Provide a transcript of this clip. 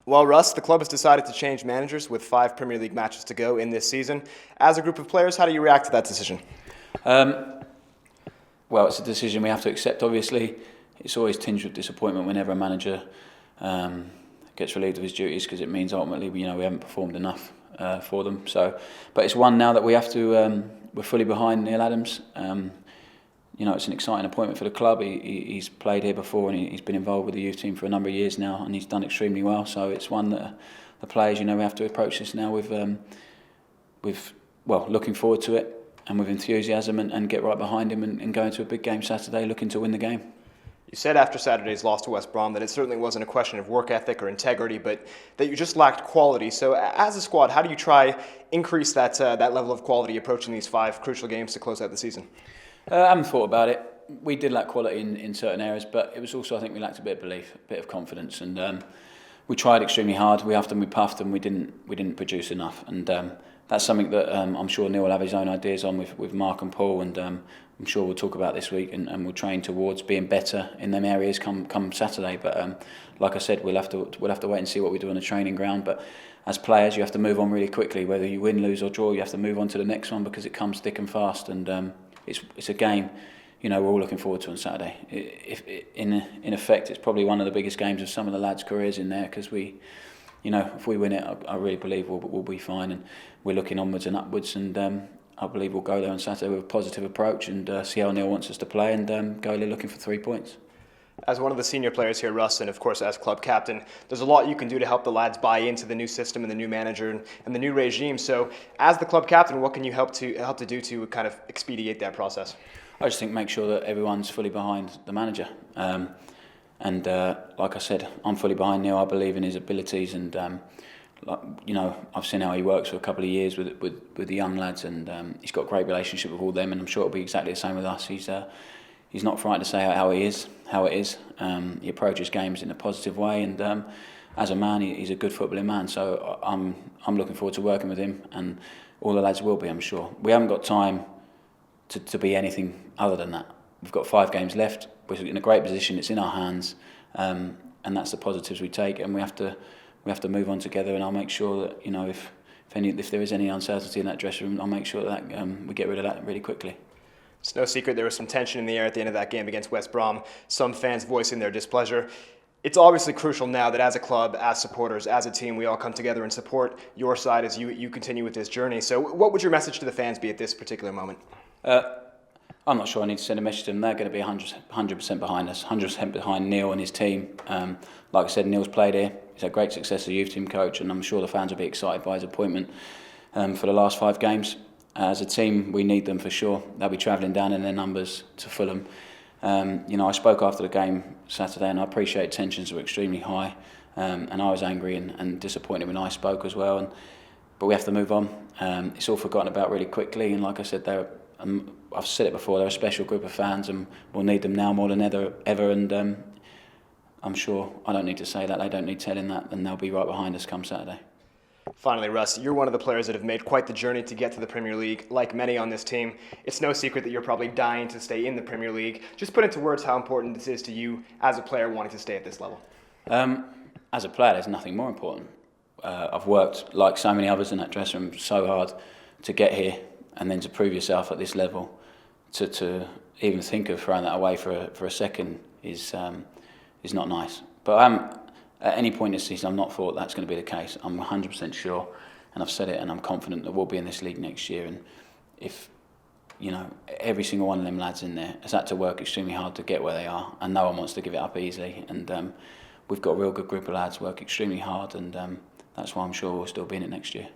Well, Russ, the club has decided to change managers with 5 Premier League matches to go in this season. As a group of players, how do you react to that decision? Well, it's a decision we have to accept, obviously. It's always tinged with disappointment whenever a manager gets relieved of his duties, because it means ultimately we haven't performed enough for them. But it's one now that we have to, we're fully behind Neil Adams. It's an exciting appointment for the club. He's played here before, and he's been involved with the youth team for a number of years now, and he's done extremely well. So it's one that the players, we have to approach this now with looking forward to it and with enthusiasm, and get right behind him and go into a big game Saturday looking to win the game. You said after Saturday's loss to West Brom that it certainly wasn't a question of work ethic or integrity, but that you just lacked quality. So as a squad, how do you try increase that level of quality approaching these 5 crucial games to close out the season? I haven't thought about it. We did lack quality in certain areas, but it was also, I think, we lacked a bit of belief, a bit of confidence, and we tried extremely hard. We huffed and we puffed, and we didn't produce enough. And that's something that I'm sure Neil will have his own ideas on with Mark and Paul, and I'm sure we'll talk about this week, and we'll train towards being better in them areas come Saturday. But like I said, we'll have to wait and see what we do on the training ground. But as players, you have to move on really quickly. Whether you win, lose or draw, you have to move on to the next one, because it comes thick and fast. And it's a game, we're all looking forward to on Saturday. In effect, it's probably one of the biggest games of some of the lads' careers in there, because if we win it, I really believe we'll be fine, and we're looking onwards and upwards, and I believe we'll go there on Saturday with a positive approach and see how Neil wants us to play, and go there looking for 3 points. As one of the senior players here, Russ, and of course as club captain, there's a lot you can do to help the lads buy into the new system and the new manager and the new regime. So as the club captain, what can you help to do to kind of expedite that process? I just think make sure that everyone's fully behind the manager. Like I said, I'm fully behind Neil. I believe in his abilities, and I've seen how he works for a couple of years with the young lads, and he's got a great relationship with all them, and I'm sure it'll be exactly the same with us. He's not frightened to say how it is. He approaches games in a positive way, and as a man, he's a good footballing man. So I'm looking forward to working with him, and all the lads will be, I'm sure. We haven't got time to be anything other than that. We've got 5 games left. We're in a great position. It's in our hands, and that's the positives we take. And we have to move on together. And I'll make sure that if there is any uncertainty in that dressing room, I'll make sure that we get rid of that really quickly. It's no secret there was some tension in the air at the end of that game against West Brom, some fans voicing their displeasure. It's obviously crucial now that as a club, as supporters, as a team, we all come together and support your side as you continue with this journey. So what would your message to the fans be at this particular moment? I'm not sure I need to send a message to them. They're going to be 100% behind us, 100% behind Neil and his team. Like I said, Neil's played here. He's had great success as a youth team coach, and I'm sure the fans will be excited by his appointment for the last 5 games. As a team, we need them for sure. They'll be travelling down in their numbers to Fulham. I spoke after the game Saturday, and I appreciate tensions were extremely high, and I was angry and disappointed when I spoke as well. But we have to move on. It's all forgotten about really quickly, and like I said, I've said it before, they're a special group of fans, and we'll need them now more than ever. And I'm sure I don't need to say that, they don't need telling that, and they'll be right behind us come Saturday. Finally, Russ, you're one of the players that have made quite the journey to get to the Premier League. Like many on this team, it's no secret that you're probably dying to stay in the Premier League. Just put into words how important this is to you as a player wanting to stay at this level. As a player, there's nothing more important. I've worked, like so many others in that dressing room, so hard to get here, and then to prove yourself at this level. To even think of throwing that away for a second is not nice. But at any point this season, I'm not thought that's going to be the case. I'm 100% sure, and I've said it, and I'm confident that we'll be in this league next year. And if every single one of them lads in there has had to work extremely hard to get where they are, and no one wants to give it up easily. And we've got a real good group of lads work extremely hard, and that's why I'm sure we'll still be in it next year.